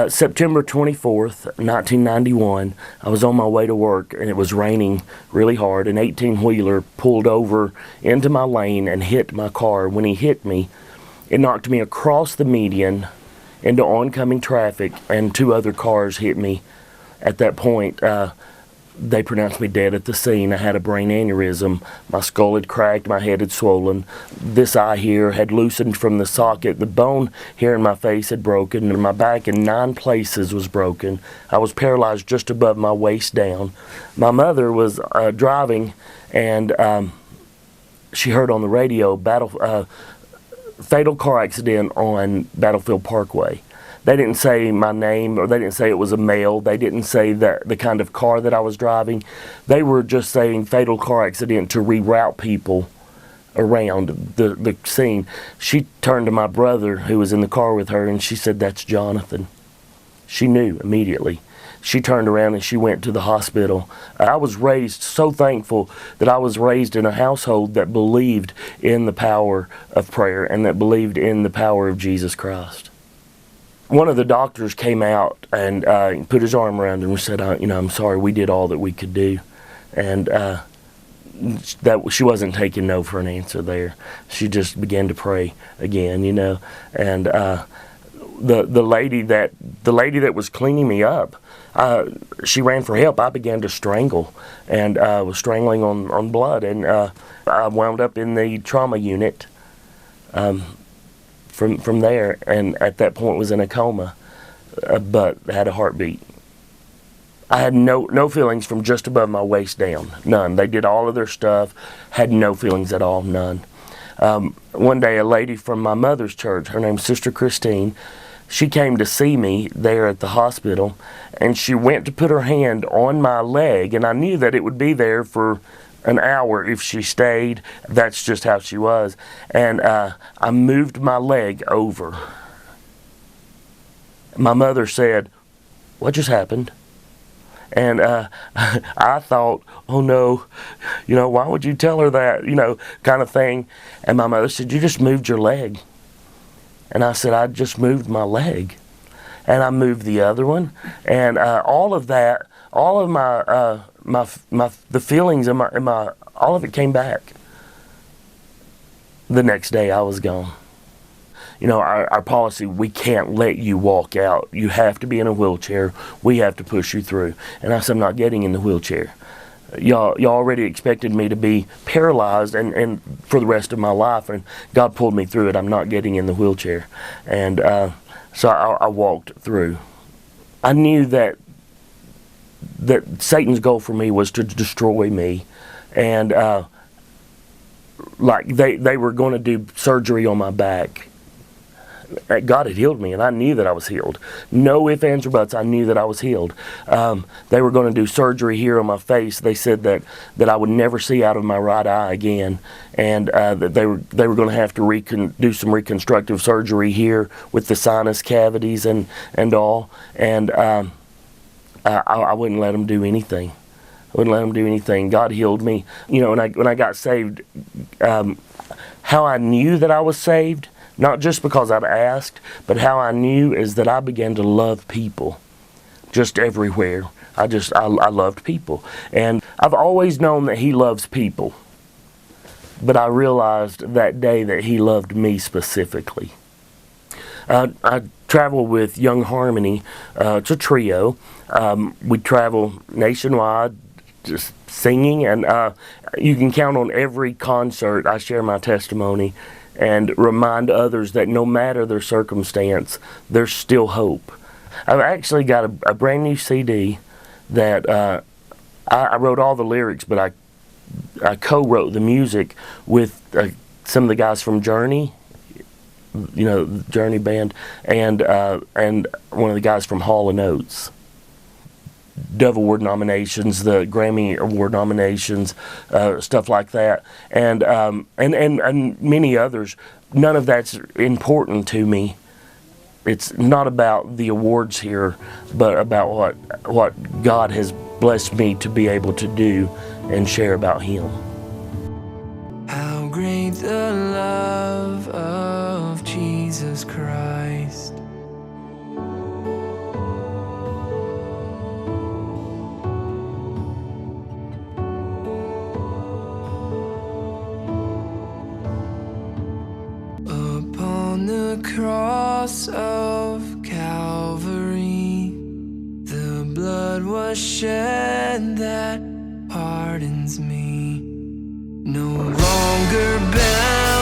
September 24th, 1991, I was on my way to work and it was raining really hard. An 18-wheeler pulled over into my lane and hit my car. When he hit me, it knocked me across the median into oncoming traffic, and 2 other cars hit me. At that point, they pronounced me dead at the scene. I had a brain aneurysm. My skull had cracked, my head had swollen. This eye here had loosened from the socket. The bone here in my face had broken, and my back in 9 places was broken. I was paralyzed just above my waist down. My mother was driving, and she heard on the radio, fatal car accident on Battlefield Parkway. They didn't say my name, or they didn't say it was a male. They didn't say that the kind of car that I was driving. They were just saying fatal car accident to reroute people around the scene. She turned to my brother, who was in the car with her, and she said, "That's Jonathan." She knew immediately. She turned around and she went to the hospital. I was raised, so thankful that I was raised in a household that believed in the power of prayer and that believed in the power of Jesus Christ. One of the doctors came out and put his arm around her and said, "I'm sorry, we did all that we could do." And that she wasn't taking no for an answer there. She just began to pray again, And the lady that was cleaning me up, she ran for help. I began to strangle and was strangling on blood, and I wound up in the trauma unit. From there, and at that point was in a coma, but had a heartbeat. I had no feelings from just above my waist down, none. They did all of their stuff, had no feelings at all, none. One day a lady from my mother's church, her name's Sister Christine, she came to see me there at the hospital, and she went to put her hand on my leg, and I knew that it would be there for an hour if she stayed. That's just how she was. And I moved my leg over. My mother said, "What just happened?" And I thought, "Oh no, why would you tell her that, kind of thing." And my mother said, "You just moved your leg." And I said, "I just moved my leg." And I moved the other one. And all of that, all of the feelings in my all of it came back. The next day I was gone. Our policy, we can't let you walk out. You have to be in a wheelchair. We have to push you through. And I said, "I'm not getting in the wheelchair. Y'all already expected me to be paralyzed and for the rest of my life, and God pulled me through it. I'm not getting in the wheelchair." And so I walked through. I knew that Satan's goal for me was to destroy me, and they were going to do surgery on my back. God had healed me, and I knew that I was healed. No ifs, ands, or buts. I knew that I was healed. They were going to do surgery here on my face. They said that I would never see out of my right eye again, and that they were going to have to do some reconstructive surgery here with the sinus cavities and all. And I wouldn't let them do anything. I wouldn't let them do anything. God healed me. When I got saved, how I knew that I was saved, not just because I'd asked, but how I knew is that I began to love people just everywhere. I loved people. And I've always known that He loves people. But I realized that day that He loved me specifically. I travel with Young Harmony. It's a trio. We travel nationwide, just singing, and you can count on every concert I share my testimony and remind others that no matter their circumstance, there's still hope. I've actually got a brand new CD that I wrote all the lyrics, but I co-wrote the music with some of the guys from Journey, the Journey band, and one of the guys from Hall & Oates. Dove Award nominations, the Grammy Award nominations, stuff like that, and many others. None of that's important to me. It's not about the awards here, but about what God has blessed me to be able to do and share about Him. How great the love of Jesus Christ. cross of Calvary, the blood was shed that pardons me. No longer bound